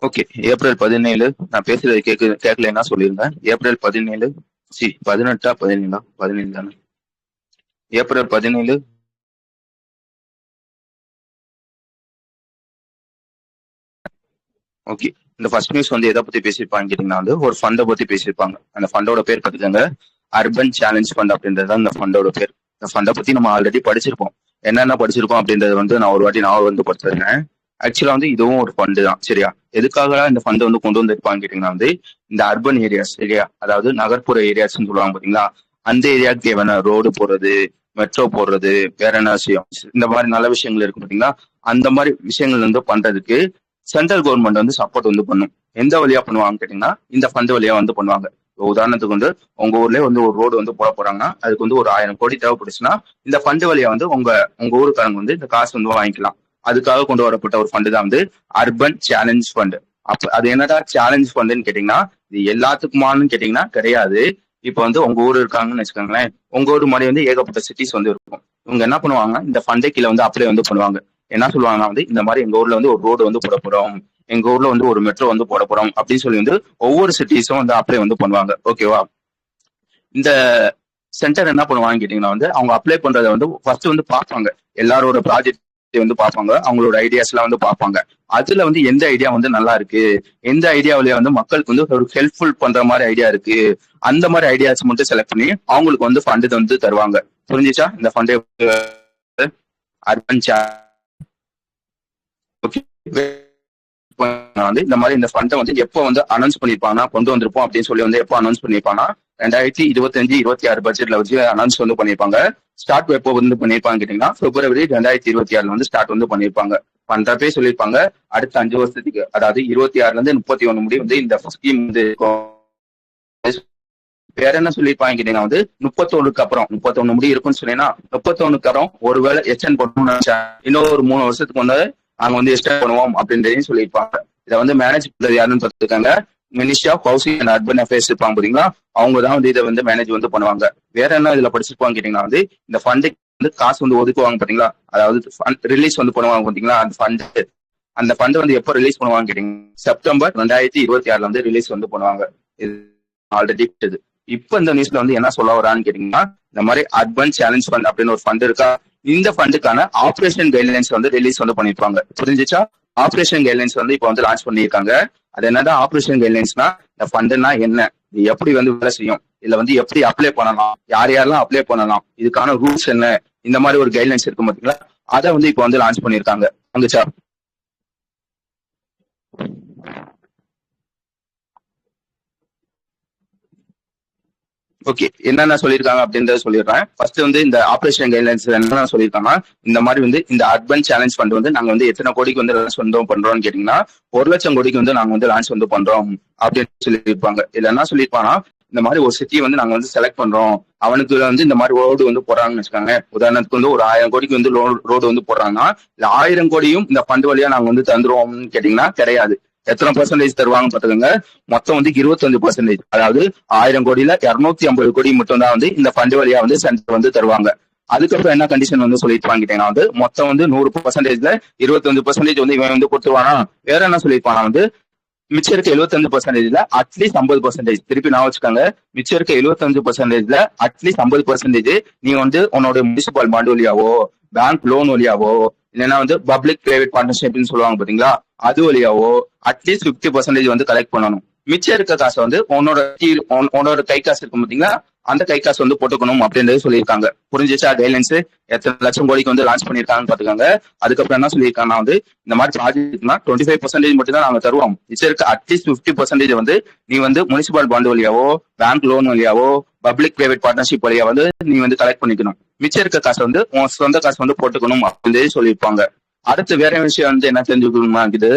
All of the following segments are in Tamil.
ஓகே. ஏப்ரல் 17 நான் பேசுறது கேட்கலைன்னா சொல்லிருங்க. ஏப்ரல் 17 18 17 17 தானே? ஏப்ரல் 17. ஓகே. இந்த ஃபர்ஸ்ட் நியூஸ் வந்து எதை பத்தி பேசியிருப்பாங்க கேட்டீங்கன்னா வந்து ஒரு ஃபண்டை பத்தி பேசியிருப்பாங்க. அந்த ஃபண்டோட பேர் பார்த்துக்கோங்க, அர்பன் சேலஞ்ச் ஃபண்ட் அப்படின்றது தான் இந்த ஃபண்டோட பேர். இந்த ஃபண்டை பத்தி நம்ம ஆல்ரெடி படிச்சிருப்போம். என்னென்ன படிச்சிருக்கோம் அப்படின்றது வந்து நான் ஒரு வாட்டி நான் வந்து படிச்சிருக்கேன். ஆக்சுவலா வந்து இதுவும் ஒரு ஃபண்டு தான், சரியா? எதுக்காக இந்த ஃபண்டை வந்து கொண்டு வந்திருப்பாங்க கேட்டீங்கன்னா வந்து இந்த அர்பன் ஏரியாஸ் ஏரியா, அதாவது நகர்ப்புற ஏரியாஸ்ன்னு சொல்லுவாங்க பாத்தீங்களா, அந்த ஏரியாவுக்கு தேவையான ரோடு போடுறது, மெட்ரோ போடுறது, வேற என்ன விஷயம், இந்த மாதிரி நல்ல விஷயங்கள் இருக்கு பாத்தீங்களா, அந்த மாதிரி விஷயங்கள் வந்து பண்றதுக்கு சென்ட்ரல் கவர்மெண்ட் வந்து சப்போர்ட் வந்து பண்ணும். எந்த வழியா பண்ணுவாங்க கேட்டீங்கன்னா இந்த ஃபண்ட் வழியா வந்து பண்ணுவாங்க. உதாரணத்துக்கு வந்து உங்க ஊர்லயே வந்து ஒரு ரோடு வந்து போட போறாங்கன்னா அதுக்கு வந்து ஒரு 1000 கோடி தேவைப்படுச்சுன்னா இந்த ஃபண்ட் வழியா வந்து உங்க உங்க ஊருக்காரங்க வந்து இந்த காசு வந்து வாங்கிக்கலாம். அதுக்காக கொண்டு வரப்பட்ட ஒரு ஃபண்டு தான் வந்து அர்பன் சேலஞ்ச் ஃபண்ட். அப்ப அது என்னடா சேலஞ்ச் ஃபண்டுன்னு கேட்டீங்கன்னா இது எல்லாத்துக்குமானு கேட்டீங்கன்னா கிடையாது. இப்ப வந்து உங்க ஊர் இருக்காங்கன்னு வச்சுக்கோங்களேன், உங்க ஊர் மாதிரி வந்து ஏகப்பட்ட சிட்டிஸ் வந்து இருக்கும். இவங்க என்ன பண்ணுவாங்க, இந்த ஃபண்டை கீழே வந்து அப்ளை வந்து பண்ணுவாங்க. என்ன சொல்லுவாங்கன்னா வந்து இந்த மாதிரி எங்க ஊர்ல வந்து ஒரு ரோடு வந்து போட போறோம், எங்க ஊர்ல வந்து ஒரு மெட்ரோ வந்து போட போறோம் அப்படின்னு சொல்லி வந்து ஒவ்வொரு சிட்டிஸும் வந்து அப்ளை வந்து பண்ணுவாங்க. ஓகேவா? இந்த சென்டர் என்ன பண்ணுவாங்க கேட்டீங்கன்னா வந்து அவங்க அப்ளை பண்றதை வந்து ஃபர்ஸ்ட் வந்து பார்ப்பாங்க. எல்லாரோட ப்ராஜெக்ட் வந்து பார்ப்பாங்க, அவங்களோட ஐடியாஸ் எல்லாம் வந்து பார்ப்பாங்க. அதுல வந்து எந்த ஐடியா வந்து நல்லா இருக்கு, எந்த ஐடியாவிலேயே வந்து மக்களுக்கு வந்து ஒரு ஹெல்ப்ஃபுல் பண்ற மாதிரி ஐடியா இருக்கு, அந்த மாதிரி ஐடியாஸ் மட்டும் செலக்ட் பண்ணி அவங்களுக்கு வந்து ஃபண்டு வந்து தருவாங்க. புரிஞ்சுச்சா? இந்த ஃபண்டு அர்பன் வந்து இந்த மாதிரி இந்த ஃபண்டை வந்து எப்போ வந்து அனௌன்ஸ் பண்ணிருப்பாங்கன்னா கொண்டு வந்திருப்போம் அப்படின்னு சொல்லி வந்து எப்போ அனௌன்ஸ் பண்ணிருப்பாங்கன்னா 2025-26 பட்ஜெட்ல வச்சு அனௌன்ஸ் வந்து பண்ணிருப்பாங்க. ஸ்டார்ட் எப்போ வந்து பண்ணிருப்பாங்க கேட்டீங்கன்னா February 2026 வந்து ஸ்டார்ட் வந்து பண்ணிருப்பாங்க. பண்றப்பே சொல்லியிருப்பாங்க அடுத்த 5 வருஷத்துக்கு, அதாவது 26ல இருந்து 31 முடிவு வந்து இந்த ஸ்கீம் வந்து இருக்கும். வேற என்ன சொல்லியிருப்பாங்க கேட்டீங்கன்னா வந்து 31க்கு அப்புறம் 31 முடி இருக்குன்னு சொன்னீங்கன்னா 31க்கு அப்புறம் ஒருவேளை எக்ஸ்டெண்ட் பண்ணணும்னு நினைச்சா இன்னொரு 3 வருஷத்துக்கு வந்து நாங்க வந்து எக்ஸ்டெண்ட் பண்ணுவோம் அப்படின்றதையும் சொல்லியிருப்பாங்க. இதை வந்து மேனேஜ் பண்றது யாருன்னு பார்த்துருக்காங்க, ministry of housing and urban affairs இருப்பாங்க பாத்தீங்களா, அவங்க தான் வந்து இதை வந்து மேனேஜ் வந்து பண்ணுவாங்க. வேற என்ன இதுல படிச்சிருப்பாங்க கேட்டீங்கன்னா வந்து இந்த ஃபண்டுக்கு வந்து காசு வந்து ஒதுக்குவாங்க பாத்தீங்களா, அதாவது ரிலீஸ் வந்து பண்ணுவாங்க பாத்தீங்களா அந்த ஃபண்டு. அந்த ஃபண்ட் வந்து எப்போ ரிலீஸ் பண்ணுவாங்க கேட்டீங்கன்னா செப்டம்பர் 2026 வந்து ரிலீஸ் வந்து பண்ணுவாங்க. இது ஆல்ரெடி இப்ப இந்த நியூஸ்ல வந்து என்ன சொல்ல வரான்னு கேட்டீங்கன்னா இந்த மாதிரி அர்பன் சேலஞ்ச் ஃபண்ட் அப்படின்னு ஒரு ஃபண்ட் இருக்கா, இந்த ஃபண்டுக்கான ஆபரேஷன் கைட்லைன்ஸ் வந்து ரிலீஸ் வந்து பண்ணிருப்பாங்க. புரிஞ்சுச்சா? ஆபரேஷன் கைட்லைன்ஸ் வந்து இப்போ வந்து லான்ச் பண்ணியிருக்காங்க. அது என்னதான் ஆபரேஷன் கைட்லைன்ஸ்னா இந்த ஃபண்டுனா என்ன, இது எப்படி வந்து வேலை செய்யும், இதுல வந்து எப்படி அப்ளை பண்ணலாம், யார் யாரெல்லாம் அப்ளை பண்ணலாம், இதுக்கான ரூல்ஸ் என்ன, இந்த மாதிரி ஒரு கைட்லைன்ஸ் இருக்கும் பாத்தீங்களா, அதை வந்து இப்போ வந்து லான்ச் பண்ணியிருக்காங்க. வந்துச்சா? ஓகே. என்னென்ன சொல்லியிருக்காங்க அப்படின்றத சொல்லிடுறேன். ஃபர்ஸ்ட் வந்து இந்த ஆபரேஷன் கைட்லைன்ஸ் என்ன சொல்லியிருக்காங்கன்னா இந்த மாதிரி வந்து இந்த அர்பன் சேலஞ்ச் ஃபண்ட் வந்து நாங்க வந்து எத்தனை கோடிக்கு வந்து லான்ச் வந்து பண்றோம்னு கேட்டீங்கன்னா 1,00,000 கோடிக்கு வந்து நாங்க வந்து லான்ச் வந்து பண்றோம் அப்படின்னு சொல்லியிருப்பாங்க. இதுல என்ன சொல்லியிருப்பாங்கன்னா இந்த மாதிரி ஒரு சிட்டி வந்து நாங்க வந்து செலக்ட் பண்றோம், அவனுக்கு வந்து இந்த மாதிரி ரோடு வந்து போடுறாங்கன்னு வச்சுக்காங்க. உதாரணத்துக்கு வந்து ஒரு 1000 கோடிக்கு வந்து ரோடு வந்து போடுறாங்கன்னா இல்ல 1000 கோடியும் இந்த ஃபண்ட் வழியா நாங்க வந்து தந்துருவோம்னு கேட்டீங்கன்னா கிடையாது. எத்தனை பர்சன்டேஜ் தருவாங்க பாத்துக்கோங்க, மொத்தம் வந்து 25%. அதாவது 1000 கோடியில 250 கோடி மட்டும் தான் வந்து இந்த ஃபண்ட் வழியா வந்து சென்டர் வந்து தருவாங்க. அதுக்கப்புறம் என்ன கண்டிஷன் வந்து சொல்லிருப்பாங்க வந்து மொத்தம் வந்து 100%ல 25% வந்து இவன் வந்து கொடுத்துருவானா, வேற என்ன சொல்லியிருப்பானா வந்து மிச்சம் இருக்க 75%ல அட்லீஸ்ட் 50%, திருப்பி நான் வச்சுக்காங்க, மிச்சம் இருக்க 75%ல அட்லீஸ்ட் 50% நீ வந்து உன்னோட முனிசிபல் பாண்ட் வழியாவோ பேங்க் லோன் வழியாவோ இல்லைன்னா வந்து பப்ளிக் பிரைவேட் பார்ட்னர்ஷிப்னு சொல்லுவாங்க பாத்தீங்களா, அது வழியாவோ அட்லீஸ்ட் 50% வந்து கலெக்ட் பண்ணணும். மிச்சம் இருக்க காசை வந்து உன்னோட கை காசு இருக்கும் பாத்தீங்களா, அந்த கை காசு வந்து போட்டுக்கணும் அப்படின்றது சொல்லியிருக்காங்க. புரிஞ்சிச்சா கைட்லைன்ஸ்? எத்தனை லட்சம் கோடிக்கு வந்து லான்ச் பண்ணிருக்காங்கன்னு பாத்துக்காங்க. அதுக்கப்புறம் என்ன சொல்லியிருக்காங்கன்னா வந்து இந்த மாதிரி ப்ராஜெக்ட்னா 25% மட்டும் தான் நாங்க தருவோம், மிச்சம் இருக்க அட்லீஸ்ட் 50% வந்து நீ வந்து முனிசிபல் பாண்ட் வழியாவோ பேங்க் லோன் வழியாவோ பப்ளிக் பிரைவேட் பார்ட்னர்ஷிப் வழியா வந்து நீ வந்து கலெக்ட் பண்ணிக்கணும். மிச்சம் இருக்க காசு வந்து உன் சொந்த காசு வந்து போட்டுக்கணும் அப்படின்னு சொல்லியிருப்பாங்க. அடுத்து வேற விஷயம் வந்து என்ன தெரிஞ்சுக்கணுமா இருக்குது,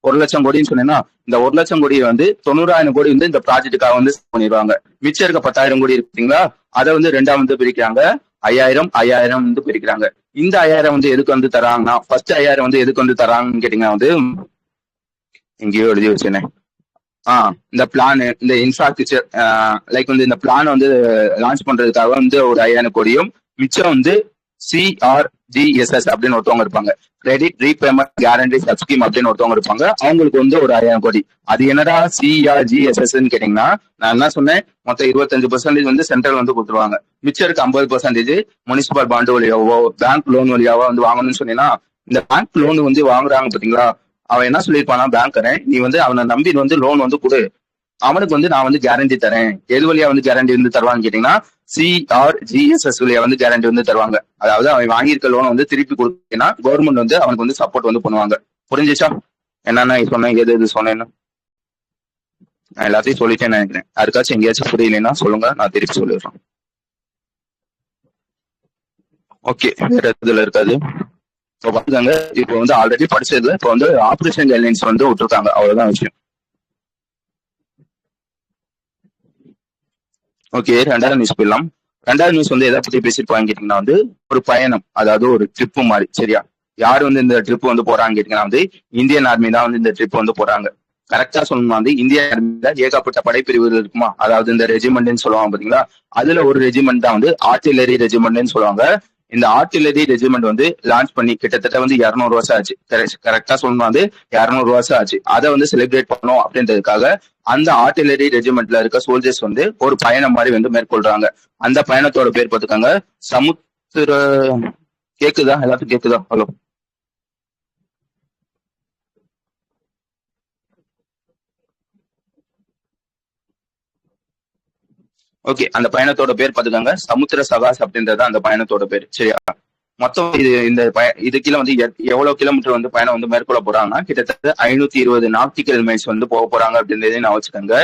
1,00,000 கோடின்னு சொன்னீங்கன்னா இந்த 1,00,000 கோடியை வந்து 90,000 கோடி வந்து இந்த ப்ராஜெக்டுக்காக வந்து பண்ணிடுவாங்க. மிச்சம் இருக்க 10,000 கோடி இருக்குங்களா, அதை வந்து ரெண்டா வந்து பிரிக்கிறாங்க. 5,000 வந்து பிரிக்கிறாங்க. இந்த 5,000 வந்து எதுக்கு வந்து தராங்கன்னா ஃபர்ஸ்ட் 5,000 வந்து எதுக்கு வந்து தராங்கன்னு கேட்டீங்கன்னா வந்து எங்கேயோ எழுதி வச்சேனே, இந்த பிளான் இந்த இன்ஃப்ராஸ்ட்ரக்சர் லைக் வந்து இந்த பிளான் வந்து லான்ச் பண்றதுக்காக வந்து ஒரு 5,000 கோடியும், மிச்சம் வந்து CRGSS அப்படின்னு ஒருத்தவங்க இருப்பாங்க. கிரெடிட் ரீபேமெண்ட் கேரண்டி சப்ஸ்கீம் அப்படின்னு ஒருத்தவங்க இருப்பாங்க. அவங்களுக்கு வந்து ஒரு 1000 கோடி. அது என்னடா CRGSS கேட்டீங்கன்னா, நான் என்ன சொன்னேன், மொத்தம் 25% வந்து சென்ட்ரல் வந்து கொடுத்துருவாங்க. மிச்சம் இருக்க 50% முனிசிபல் பாண்டு வழியாவோ பேங்க் லோன் வழியாவோ வந்து வாங்கணும்னு சொன்னீங்கன்னா, இந்த பேங்க் லோன் வந்து வாங்குறாங்க பாத்தீங்களா, அவன் என்ன சொல்லியிருப்பானா பேங்கரன், நீ வந்து அவனை நம்பி வந்து லோன் வந்து கொடு, அவனுக்கு வந்து நான் வந்து கேரண்டி தரேன். எது வழியா வந்து கேரண்டி வந்து தருவான்னு கேட்டீங்கன்னா, CRGSS வழியா வந்து கேரண்டி வந்து தருவாங்க. அதாவது அவன் வாங்கியிருக்க லோனை வந்து திருப்பி கொடுத்தீங்கன்னா கவர்மெண்ட் வந்து அவனுக்கு வந்து சப்போர்ட் வந்து பண்ணுவாங்க. புரிஞ்சிச்சா என்னன்னா சொன்னேன், எது எது சொன்னேன்னு? நான் எல்லாத்தையும் சொல்லிட்டேன்னு நினைக்கிறேன். யாருக்காச்சும் எங்கேயாச்சும் புரியலைன்னா சொல்லுங்க, நான் திருப்பி சொல்லிடுறேன். ஓகே, வேற இதுல இருக்காது. இப்போ பாத்துக்காங்க, இப்போ வந்து ஆல்ரெடி படிச்சதுல இப்போ வந்து ஆபரேஷன் கைட்லைன்ஸ் வந்து விட்டுருக்காங்க, அவ்வளவுதான் விஷயம். ஓகே, ரெண்டாவது நியூஸ் போயிடலாம். ரெண்டாவது நியூஸ் வந்து எதை பத்தி பேசிட்டு கேட்டீங்கன்னா வந்து ஒரு பயணம், அதாவது ஒரு ட்ரிப் மாதிரி. சரியா, யார் வந்து இந்த ட்ரிப் வந்து போறாங்க கேட்டீங்கன்னா வந்து இந்தியன் ஆர்மி தான் வந்து இந்த ட்ரிப் வந்து போறாங்க. கரெக்டா சொல்லணும்னா வந்து இந்திய ஆர்மியில ஏகப்பட்ட படைப்பிரிவுகள் இருக்குமா, அதாவது இந்த ரெஜிமெண்ட்னு சொல்லுவாங்க பாத்தீங்களா, அதுல ஒரு ரெஜிமெண்ட் தான் வந்து ஆர்டிலரி ரெஜிமெண்ட்னு சொல்லுவாங்க. இந்த ஆர்டிலரி ரெஜிமெண்ட் வந்து லான்ச் பண்ணி கிட்டத்தட்ட வந்து 200 வருஷம் ஆச்சு. கரெக்டா சொல்லணும் வந்து 200 வருஷம் ஆச்சு. அதை வந்து செலிப்ரேட் பண்ணணும் அப்படின்றதுக்காக அந்த ஆர்டிலரி ரெஜிமெண்ட்ல இருக்க சோல்ஜர்ஸ் வந்து ஒரு பயணம் மாதிரி வந்து மேற்கொள்றாங்க. அந்த பயணத்தோட பேர் பார்த்துக்காங்க சமுத்திர. கேக்குதா? எல்லாத்துக்கும் கேக்குதா? ஹலோ. ஓகே, அந்த பயணத்தோட பேர் பார்த்துக்காங்க சமுத்திர சகாஸ் அப்படின்றது அந்த பயணத்தோட பேர். சரியா, மொத்தம் இது கீழே வந்து எவ்வளவு கிலோமீட்டர் வந்து பயணம் வந்து மேற்கொள்ள போறாங்கன்னா கிட்டத்தட்ட 520 நாட்டிக்கல் மைல்ஸ் வந்து போக போறாங்க அப்படின்றதையும் நான் வச்சுக்கோங்க.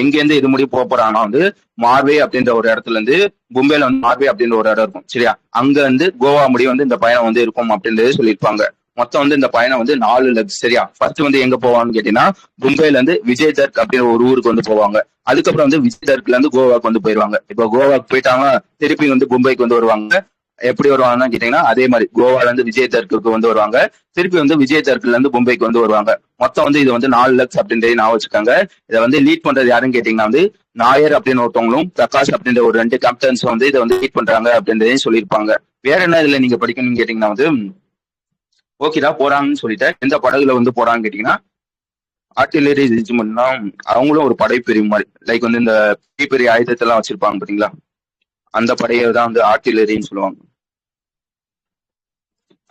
எங்க இருந்து இது முடிவு போக போறாங்கன்னா வந்து மார்வே அப்படின்ற ஒரு இடத்துல இருந்து மும்பைல வந்து மார்வே அப்படின்ற ஒரு இடம் இருக்கும். சரியா, அங்க வந்து கோவா முடிவு வந்து இந்த பயணம் வந்து இருக்கும் அப்படின்றதே சொல்லியிருப்பாங்க. மொத்தம் வந்து இந்த பயணம் வந்து 4 லெக்ஸ். சரியா, ஃபர்ஸ்ட் வந்து எங்க போவாங்கன்னு கேட்டீங்கன்னா மும்பைல இருந்து விஜய் தர்க் அப்படின்ற ஒரு ஊருக்கு வந்து போவாங்க. அதுக்கப்புறம் வந்து விஜய் தர்க்ல இருந்து கோவாக்கு வந்து போயிருவாங்க. இப்போ கோவாக்கு போயிட்டாங்க, திருப்பி வந்து மும்பைக்கு வந்து வருவாங்க. எப்படி வருவாங்கன்னு கேட்டீங்கன்னா அதே மாதிரி கோவால இருந்து விஜய் தர்க்கு வந்து வருவாங்க, திருப்பி வந்து விஜய் தர்க்ல இருந்து மும்பைக்கு வந்து வருவாங்க. மொத்தம் வந்து இது வந்து 4 லக்ஸ் அப்படின்றத நான் வச்சுக்காங்க. இதை வந்து லீட் பண்றது யாருன்னு கேட்டீங்கன்னா வந்து நாயர் அப்படின்னு ஒருத்தவங்களும் பிரகாஷ் அப்படின்ற ஒரு 2 கேப்டன்ஸ் வந்து இதை வந்து லீட் பண்றாங்க அப்படின்றதையும் சொல்லியிருப்பாங்க. வேற என்ன இதுல நீங்க படிக்கணும்னு கேட்டீங்கன்னா வந்து ஓகேடா போறாங்கன்னு சொல்லிட்டேன். எந்த படகுல வந்து போறாங்கன்னு கேட்டீங்கன்னா ஆர்டிலரி ரெஜிமெண்ட்னா அவங்களும் ஒரு படைப்பிரிவு மாதிரி, லைக் வந்து இந்த பெரிய பெரிய ஆயுதத்தெல்லாம் வச்சிருப்பாங்க பாத்தீங்களா, அந்த படையை தான் வந்து ஆர்டிலரின்னு சொல்லுவாங்க.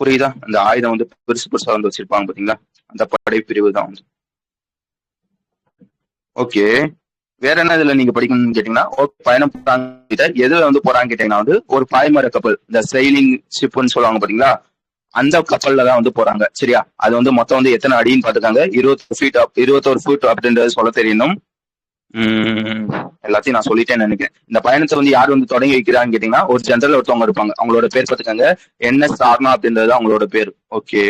புரியுதா? அந்த ஆயுதம் வந்து பெருசு பெருசா வந்து வச்சிருப்பாங்க பாத்தீங்களா, அந்த படைப்பிரிவு தான் வந்து. ஓகே, வேற என்ன இதுல நீங்க படிக்கணும்னு கேட்டீங்கன்னா பயணம் போறாங்க, எதுல வந்து போறாங்க கேட்டீங்கன்னா வந்து ஒரு பாய்மர கப்பல், இந்த செயிலிங் ஷிப்னு சொல்லுவாங்க பாத்தீங்களா, அந்த கப்பல்ல தான் வந்து போறாங்க. சரியா, அது வந்து மொத்தம் வந்து எத்தனை அடின்னு பாத்துக்காங்க, 21 ஃபீட் அப்படின்றது சொல்ல தெரியணும். எல்லாத்தையும் நான் சொல்லிட்டேன்னு நினைக்கிறேன். இந்த பயணத்தை வந்து யார் வந்து தொடங்கி வைக்கிறான்னு கேட்டீங்கன்னா ஒரு ஜெனரல் ஒருத்தவங்க இருப்பாங்க. அவங்களோட பேர் பார்த்துக்காங்க NS சார்னா அப்படின்றது அவங்களோட பேர். ஓகே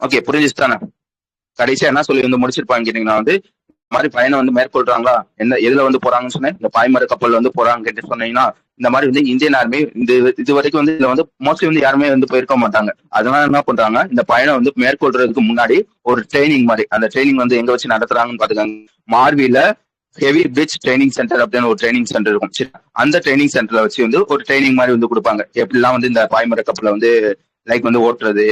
ஓகே, புரிஞ்சுச்சுதானே? கடைசியா என்ன சொல்லி வந்து முடிச்சிருப்பாங்க கேட்டீங்கன்னா வந்து இந்த மாதிரி பயணம் வந்து மேற்கொள்றாங்களா, என்ன எதுல வந்து போறாங்கன்னு சொன்னேன், இந்த பாய்மர கப்பல் வந்து போறாங்க கேட்டு சொன்னீங்கன்னா இந்த மாதிரி வந்து இந்தியன் ஆர்மி இது வரைக்கும் வந்து இதுல வந்து மோஸ்ட்லி வந்து யாருமே வந்து போயிருக்க மாட்டாங்க. அதனால என்ன பண்றாங்க, இந்த பயணம் வந்து மேற்கொள்றதுக்கு முன்னாடி ஒரு ட்ரைனிங் மாதிரி, அந்த ட்ரைனிங் வந்து எங்க வச்சு நடத்துறாங்கன்னு பாத்துக்காங்க, மார்வில ஹெவி பிரிட்ஜ் ட்ரைனிங் சென்டர் அப்படின்னு ஒரு ட்ரைனிங் சென்டர் இருக்கும். சரி, அந்த ட்ரைனிங் சென்டர்ல வச்சு வந்து ஒரு ட்ரைனிங் மாதிரி வந்து கொடுப்பாங்க. எப்படிலாம் வந்து இந்த பாய்மர கப்பல வந்து லைக் வந்து ஓட்டுறது,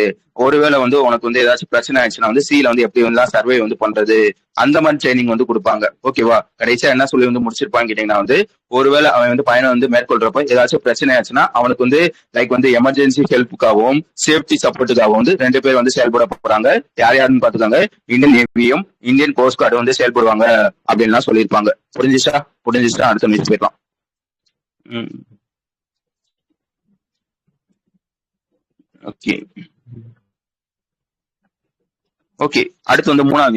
ஒருவேளை வந்து உனக்கு வந்து ஏதாச்சும் பிரச்சனை ஆயிடுச்சுன்னா வந்து சீல வந்து எப்படி வந்து சர்வே வந்து பண்றது, அந்த மாதிரி ட்ரைனிங் வந்து கொடுப்பாங்க. ஓகேவா? கடைசியா என்ன சொல்லி வந்து முடிச்சிருப்பாங்க கேட்டீங்கன்னா வந்து ஒருவேளை அவன் வந்து பயணம் வந்து மேற்கொள்றப்ப ஏதாச்சும் பிரச்சனை ஆச்சுன்னா அவனுக்கு வந்து லைக் வந்து எமர்ஜென்சி ஹெல்ப்புக்காகவும் சேஃப்டி சப்போர்ட்டுக்காகவும் வந்து 2 பேர் வந்து செயல்பட போறாங்க. யார் யாருன்னு பாத்துக்காங்க, இந்தியன் நேவியும் இந்தியன் கோஸ்ட் கார்டும் வந்து செயல்படுவாங்க அப்படின்லாம் சொல்லியிருப்பாங்க. புரிஞ்சிச்சா? அடுத்த நியூஸ் போயிடலாம். ஓகே ஓகே, அடுத்து வந்து மூணாவது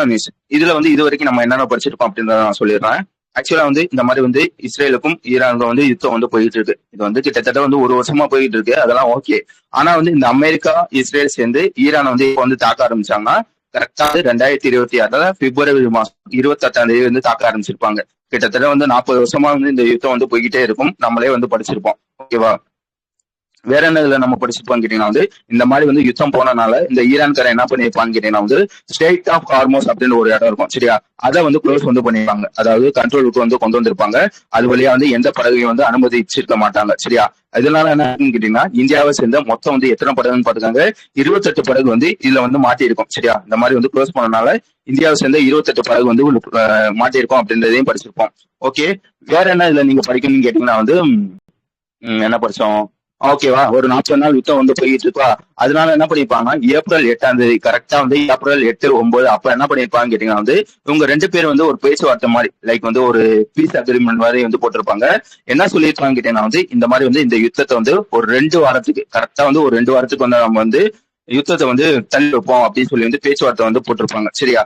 நியூஸ். இதுல வந்து இது வரைக்கும் நம்ம என்னென்ன படிச்சிருக்கோம் அப்படின்றத நான் சொல்லிடுறேன். ஆக்சுவலா வந்து இந்த மாதிரி வந்து இஸ்ரேலுக்கும் ஈரானுக்கும் வந்து யுத்தம் வந்து போயிட்டு இருக்கு. இது வந்து கிட்டத்தட்ட வந்து 1 வருஷமா போயிட்டு இருக்கு. அதெல்லாம் ஓகே. ஆனா வந்து இந்த அமெரிக்கா இஸ்ரேல் சேர்ந்து ஈரான் வந்து இப்போ வந்து தாக்க ஆரம்பிச்சாங்கன்னா கரெக்டா 2026 பிப்ரவரி மாசம் 28ஆம் தேதி வந்து தாக்க ஆரம்பிச்சிருப்பாங்க. கிட்டத்தட்ட வந்து 40 வருஷமா வந்து இந்த யுத்தம் வந்து போய்கிட்டே இருக்கும். நம்மளே வந்து படிச்சிருப்போம். ஓகேவா? வேற என்ன இதுல நம்ம படிச்சிருப்போம்னு கேட்டீங்கன்னா வந்து இந்த மாதிரி வந்து யுத்தம் போனனால இந்த ஈரான்காரன் என்ன பண்ணிருப்பான்னு கேட்டீங்கன்னா வந்து ஸ்டேட் ஆஃப் ஹார்மோஸ் அப்படின்னு ஒரு இடம் இருக்கும் சரியா, அதை வந்து க்ளோஸ் வந்து பண்ணிருப்பாங்க, அதாவது கண்ட்ரோலுக்கு வந்து கொண்டு வந்திருப்பாங்க. அது வழியா வந்து எந்த படகையும் வந்து அனுமதிச்சிருக்க மாட்டாங்க சரியா. இதனால என்ன கேட்டீங்கன்னா இந்தியாவை சேர்ந்த மொத்தம் வந்து எத்தனை படகுன்னு பாத்துக்காங்க, 28 படகு வந்து இதுல வந்து மாட்டி இருக்கும் சரியா. இந்த மாதிரி வந்து க்ளோஸ் பண்ணனால இந்தியாவை சேர்ந்த 28 படகு வந்து மாட்டியிருக்கோம் அப்படின்றதையும் படிச்சிருப்போம். ஓகே, வேற என்ன இதுல நீங்க படிக்கணும்னு கேட்டீங்கன்னா வந்து என்ன படிச்சோம், ஓகேவா, ஒரு 40 நாள் யுத்தம் வந்து போயிட்டு இருக்கா. அதனால என்ன பண்ணிருப்பாங்க, ஏப்ரல் 8 கரெக்டா வந்து ஏப்ரல் 8, 9 அப்ப என்ன பண்ணிருப்பாங்க கேட்டீங்கன்னா வந்து இவங்க 2 பேரும் வந்து ஒரு பேச்சுவார்த்தை மாதிரி லைக் வந்து ஒரு பீஸ் அக்ரிமெண்ட் மாதிரி வந்து போட்டிருப்பாங்க. என்ன சொல்லியிருப்பாங்க கேட்டீங்கன்னா வந்து இந்த மாதிரி வந்து இந்த யுத்தத்தை வந்து ஒரு 2 வாரத்துக்கு கரெக்டா வந்து ஒரு 2 வாரத்துக்கு வந்து நம்ம வந்து யுத்தத்தை வந்து தள்ளி வைப்போம் அப்படின்னு சொல்லி வந்து பேச்சுவார்த்தை வந்து போட்டிருப்பாங்க சரியா.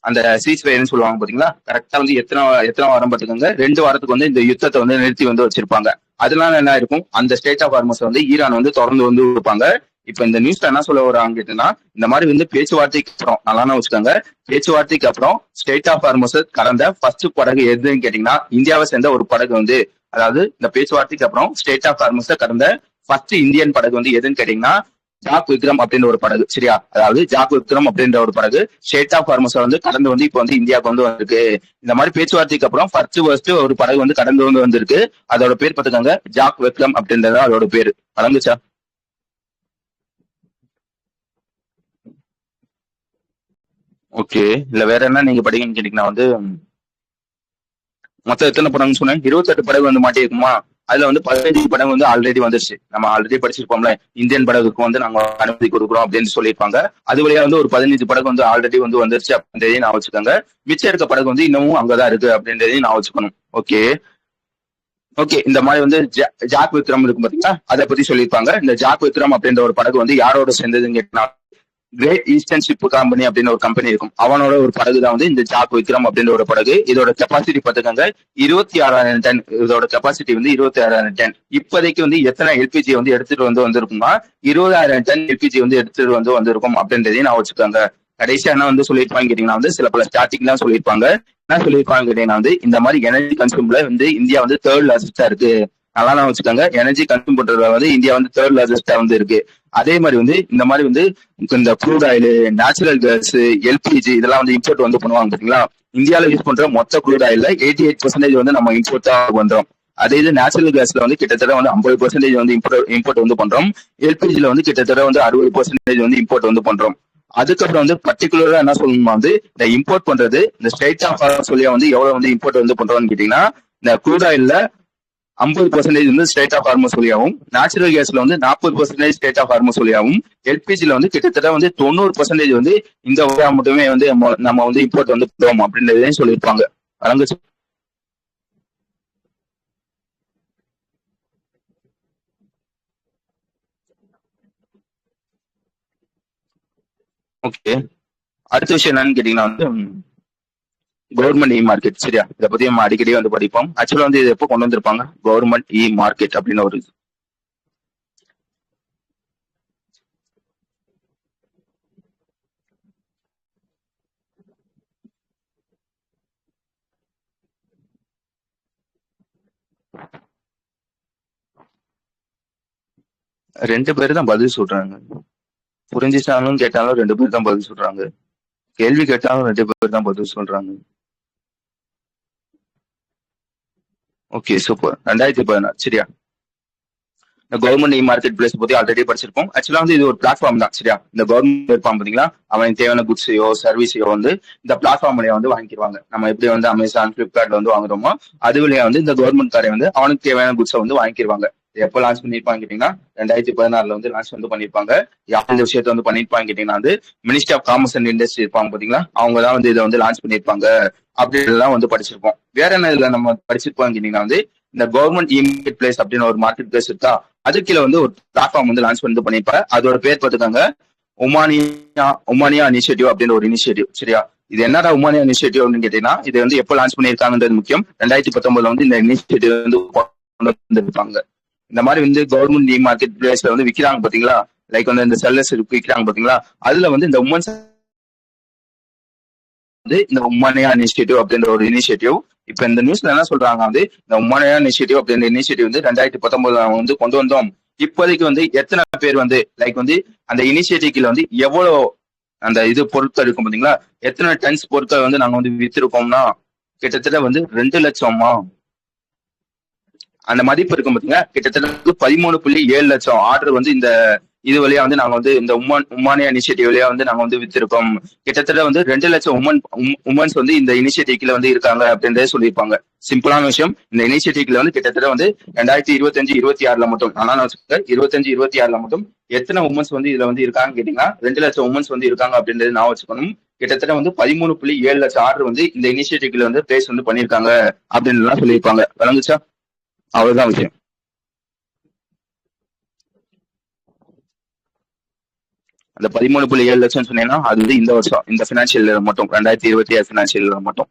அந்த சீஸ்ஃபயர்னு சொல்லுவாங்க பாத்தீங்களா, கரெக்டா வந்து எத்தனை வாரம் பாத்துக்கோங்க, 2 வாரத்துக்கு வந்து இந்த யுத்தத்தை வந்து நிறுத்தி வந்து வச்சிருப்பாங்க. அதனால என்ன இருக்கும், அந்த ஸ்டேட் ஆஃப் ஹார்மஸ் வந்து ஈரான் வந்து தொடர்ந்து வந்து கொடுப்பாங்க. இப்ப இந்த நியூஸ்ல என்ன சொல்ல வராங்க கேட்டீங்கன்னா இந்த மாதிரி வந்து பேச்சுவார்த்தைக்கு அப்புறம் நல்லா வச்சுக்கோங்க, பேச்சுவார்த்தைக்கு அப்புறம் ஸ்டேட் ஆஃப் ஹார்மஸ் கடந்த ஃபர்ஸ்ட் படகு எதுன்னு கேட்டீங்கன்னா இந்தியாவை சேர்ந்த ஒரு படகு வந்து, அதாவது இந்த பேச்சுவார்த்தைக்கு அப்புறம் ஸ்டேட் ஆஃப் ஹார்மஸ் கடந்த ஃபர்ஸ்ட் இந்தியன் படகு வந்து எதுன்னு கேட்டீங்கன்னா ஜாக் விக்ரம் அப்படின்ற ஒரு படகு சரியா. அதாவது ஜாக் விக்ரம் அப்படின்ற ஒரு படகு ஸ்டேட் ஆஃப் ஹார்மஸ் வந்து கடந்து வந்து இப்ப வந்து இந்தியாவுக்கு வந்து வந்திருக்கு. இந்த மாதிரி பேச்சுவார்த்தைக்கு அப்புறம் ஃபர்ஸ்ட் ஒரு படகு வந்து கடந்து வந்து வந்திருக்கு. அதோட பேர் பார்த்துக்காங்க ஜாக் விக்ரம் அப்படின்றது அதோட பேரு. வழங்குச்சா? ஓகே, இல்ல வேற என்ன நீங்க படிக்கணும்னு கேட்டீங்கன்னா வந்து மொத்தம் எத்தனை படம்னு சொன்னேன், 28 படகு வந்து மாட்டிருக்குமா. அதுல வந்து 15 படம் வந்து ஆல்ரெடி வந்துருச்சு, நம்ம ஆல்ரெடி படிச்சிருப்போம்ல, இந்தியன் படகுக்கு வந்து நாங்க அனுமதி கொடுக்குறோம் அப்படின்னு சொல்லியிருப்பாங்க. அது வழியா வந்து ஒரு 15 படகு வந்து ஆல்ரெடி வந்து வந்துருச்சு அப்படின்றதையும் நான் வச்சுக்கோங்க. மிச்சம் இருக்க படகு வந்து இன்னமும் அங்கதான் இருக்கு அப்படின்றதையும் நான் வச்சுக்கணும். ஓகே ஓகே, இந்த மாதிரி வந்து ஜாக் விக்ரம் இருக்கும் பாத்தீங்களா, அதை பத்தி சொல்லியிருப்பாங்க. இந்த ஜாக் விக்ரம் அப்படின்ற ஒரு படகு வந்து யாரோட சேர்ந்ததுன்னு கேட்டா கிரேட் ஈஸ்டர்ன் ஷிப் கம்பெனி அப்படின்னு ஒரு கம்பெனி இருக்கும், அவனோட ஒரு படகு தான் வந்து இந்த ஜாக் விக்ரம் அப்படின்ற ஒரு படகு. இதோட கெப்பாசிட்டி பார்த்துக்கோங்க 26,000 டன். இதோட கெப்பாசிட்டி வந்து 26,000 டன். இப்போதைக்கு வந்து எத்தனை எல்பிஜி வந்து எடுத்துட்டு வந்து வந்திருக்குமா, 20,000 டன் எல்பிஜி வந்து எடுத்துட்டு வந்து வந்திருக்கும் அப்படின்றதையும் நான் வச்சுக்கோங்க. கடைசியா என்ன வந்து சொல்லியிருப்பாங்க கேட்டீங்கன்னா வந்து சில பல ஸ்டார்டிங் தான் சொல்லியிருப்பாங்க. என்ன சொல்லியிருப்பாங்க கேட்டீங்கன்னா வந்து இந்த மாதிரி எனர்ஜி கன்சூம்ல வந்து இந்தியா வந்து 3rd லார்ஜஸ்டா இருக்கு. நல்லா வச்சுக்கோங்க, எனர்ஜி கன்சூம் பண்றதுல வந்து இந்தியா வந்து 3rd லார்ஜஸ்டா வந்து இருக்கு. அதே மாதிரி வந்து இந்த மாதிரி வந்து இந்த crude oil, natural gas, LPG இதெல்லாம் வந்து இம்போர்ட் வந்து பண்ணுவாங்க பாத்தீங்களா. இந்தியாவில யூஸ் பண்ற மொத்த க்ரூட் ஆயில்ல 88% வந்து நம்ம இம்போர்ட் தான் பண்றோம். அதே இது நேச்சுரல் கேஸ்ல வந்து கிட்டத்தட்ட வந்து 50% வந்து இம்போர்ட் வந்து பண்றோம். எல்பிஜில வந்து கிட்டத்தட்ட வந்து 60% வந்து இம்போர்ட் வந்து பண்றோம். அதுக்கப்புறம் வந்து பர்டிகுலரா என்ன சொல்லணுமா வந்து இந்த இம்போர்ட் பண்றது இந்த ஸ்டேட் ஆஃப் சொல்லியா வந்து எவ்வளவு வந்து இம்போர்ட் வந்து பண்றோம்னு கேட்டீங்கன்னா இந்த க்ரூட் ஆயில்ல 50% வந்து ஸ்டேட் ஆஃப் ஹார்மஸ் வழியாகவும், நேச்சுரல் கேஸ்ல வந்து 40% ஸ்டேட் ஆஃப் ஹார்மஸ் வழியாகவும், எல்பிஜில வந்து கிட்டத்தட்ட வந்து 90% வந்து இந்த வழியா மட்டுமே வந்து நம்ம வந்து இம்போர்ட் வந்து பண்ணுவோம் அப்படின்றதையும் சொல்லியிருப்பாங்க. வழங்குச்சு. ஓகே, அடுத்த விஷயம் என்னன்னு கேட்டீங்கன்னா வந்து கவர்மெண்ட் இ மார்க்கெட் சரியா. இதை பத்தி நம்ம அடிக்கடி வந்து படிப்போம். ஆக்சுவலா வந்து இது எப்போ கொண்டு வந்திருப்பாங்க, கவர்மெண்ட் இ மார்க்கெட் அப்படின்னு ஒரு 2 பேர் தான் பதில் சொல்றாங்க. புரிஞ்சிச்சாலும் கேட்டாலும் 2 பேர் தான் பதில் சொல்றாங்க. கேள்வி கேட்டாலும் 2 பேர் தான் பதில் சொல்றாங்க. ஓகே சூப்பர், 2016 சரியா. இந்த கவர்மெண்ட் இ மார்க்கெட் பிளேஸ் பத்தி ஆல்ரெடி படிச்சிருப்போம். ஆக்சுவலா வந்து இது ஒரு பிளாட்ஃபார்ம் தான் சரியா. இந்த கவர்மெண்ட் இருப்பான் பாத்தீங்களா, அவனுக்கு தேவையான குட்ஸையோ சர்வீஸையோ வந்து இந்த பிளாட்ஃபார்ம் வழியா வந்து வாங்கிடுவாங்க. நம்ம எப்படி வந்து அமேசான், பிளிப்கார்ட்ல வந்து வாங்குறோமோ அது வழியா வந்து இந்த கவர்மெண்ட் காரை வந்து அவனுக்கு தேவையான குட்ஸை வந்து வாங்கிடுவாங்க. எப்போ லான்ச் பண்ணிருப்பாங்க கேட்டீங்கன்னா 2016 வந்து லான்ச் வந்து பண்ணிருப்பாங்க. யார் இந்த விஷயத்த வந்து பண்ணிருப்பாங்க கேட்டீங்கன்னா வந்து ministry of commerce and industry இருப்பாங்க பாத்தீங்களா, அவங்க தான் வந்து இதை வந்து லான்ச் பண்ணிருப்பாங்க அப்படின்றதெல்லாம் வந்து படிச்சிருப்போம். வேற என்ன இதுல நம்ம படிச்சிருப்போம் கேட்டீங்கன்னா வந்து இந்த கவர்மெண்ட் இ மார்க்கெட் பிளேஸ் அப்படின்னு ஒரு மார்க்கெட் பிளேஸ் இருக்கா, அது கீழே வந்து ஒரு பிளாட்ஃபார்ம் வந்து லான்ச் பண்ணி பண்ணிருப்பாங்க. அதோட பேர் பார்த்துக்காங்க உமானியா இனிஷியேட்டிவ் அப்படின்னு ஒரு இனிஷியேட்டிவ் சரியா. இது என்னடா உமானியா இனிஷியேட்டிவ் அப்படின்னு கேட்டீங்கன்னா இது வந்து எப்போ லான்ச் பண்ணிருக்காங்கன்றது முக்கியம். 2019 வந்து இந்த இனிஷியேட்டிவ் வந்து கொண்டு வந்திருப்பாங்க. இந்த மாதிரி வந்து கவர்மெண்ட் இ மார்க்கெட் பிளேஸ்ல வந்து விற்கிறாங்க பாத்தீங்களா, லைக் வந்து இந்த செல்லர்ஸ் விற்கிறாங்க பாத்தீங்களா, அதுல வந்து இந்த உமன்ஸ் வந்து இந்த உமானியா இனிஷியேட்டிவ் அப்படின்ற ஒரு இனிஷியேட்டிவ். இப்ப இந்த நியூஸ்ல என்ன சொல்றாங்க வந்து இந்த உமானியா இனிஷியேட்டிவ் அப்படின்ற இனிஷியேட்டிவ் வந்து 2019 வந்து கொண்டு வந்தோம். இப்போதைக்கு வந்து எத்தனை பேர் வந்து லைக் வந்து அந்த இனிஷியேட்டிவ்ல வந்து எவ்வளவு அந்த இது பொருட்கள் இருக்கும் பாத்தீங்களா, எத்தனை டன்ஸ் பொருட்கள் வந்து நாங்க வந்து வித்திருக்கோம்னா கிட்டத்தட்ட வந்து 2 லட்சமா அந்த மதிப்பு இருக்கும் பாத்தீங்கன்னா, கிட்டத்தட்ட வந்து 13.7 லட்சம் ஆர்டர் வந்து இந்த இது வழியா வந்து நாங்க வந்து இந்த உமானியா இனிஷியேட்டிவ் வழியா வந்து நாங்க வந்து வித்திருக்கோம். கிட்டத்தட்ட வந்து 2 லட்சம் உமன்ஸ் வந்து இந்த இனிஷியேட்டிவ்ல வந்து இருக்காங்க அப்படின்றதே சொல்லியிருப்பாங்க. சிம்பிளான விஷயம். இந்த இனிஷியேட்டிவ்ல வந்து கிட்டத்தட்ட வந்து 2025-26 மட்டும், ஆனா நான் 25-26 மட்டும் எத்தனை உமன்ஸ் வந்து இதுல வந்து இருக்காங்கன்னு கேட்டீங்கன்னா 2 லட்சம் உமன்ஸ் வந்து இருக்காங்க அப்படின்றது நான் வச்சுக்கணும். கிட்டத்தட்ட வந்து 13.7 லட்சம் ஆர்டர் வந்து இந்த இனிஷியேட்டிவ்ல வந்து பிளேஸ் வந்து பண்ணிருக்காங்க அப்படின்னு சொல்லியிருப்பாங்க. விளங்குச்சா? அவ்வளவுதான் விஷயம். அந்த 13.7 லட்சம் சொன்னீங்கன்னா அது வந்து இந்த வருஷம் இந்த பினான்சியல் மட்டும் 2026 பினான்சியல் மட்டும்.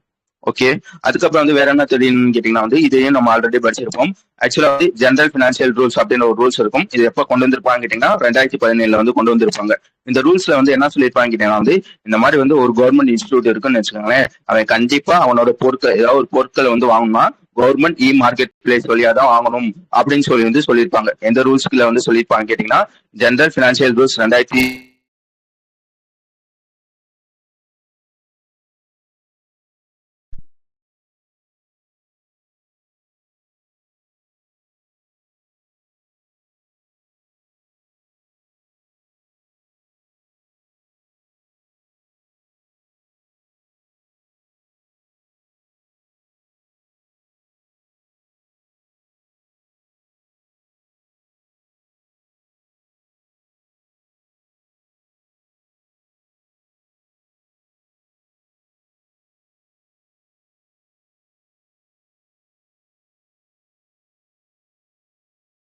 ஓகே. அதுக்கப்புறம் வந்து வேற என்ன தெரியும்னு கேட்டீங்கன்னா வந்து இதையும் நம்ம ஆல்ரெடி படிச்சிருப்போம். ஆக்சுவலா வந்து ஜெனரல் பினான்சியல் ரூல்ஸ் அப்படின்னு ஒரு ரூல்ஸ் இருக்கும். இது எப்ப கொண்டு வந்திருப்பாங்க கேட்டீங்கன்னா 2017 வந்து கொண்டு வந்திருப்பாங்க. இந்த ரூல்ஸ்ல வந்து என்ன சொல்லியிருப்பாங்க கேட்டீங்கன்னா வந்து இந்த மாதிரி வந்து ஒரு கவர்மெண்ட் இன்ஸ்டிடியூட் இருக்குன்னு வச்சுக்கோங்களேன், அவன் கண்டிப்பா அவனோட பொருட்கள் ஏதாவது ஒரு பொருட்களை வந்து வாங்கணும்னா கவர்மெண்ட் மார்க்கெட் பிளேஸ் வழியா தான் வாங்கணும் அப்படின்னு சொல்லி வந்து சொல்லியிருப்பாங்க. எந்த ரூல்ஸ்ல வந்து சொல்லியிருப்பாங்க கேட்டீங்கன்னா ஜெனரல் பினான்சியல் ரூல்ஸ் 2017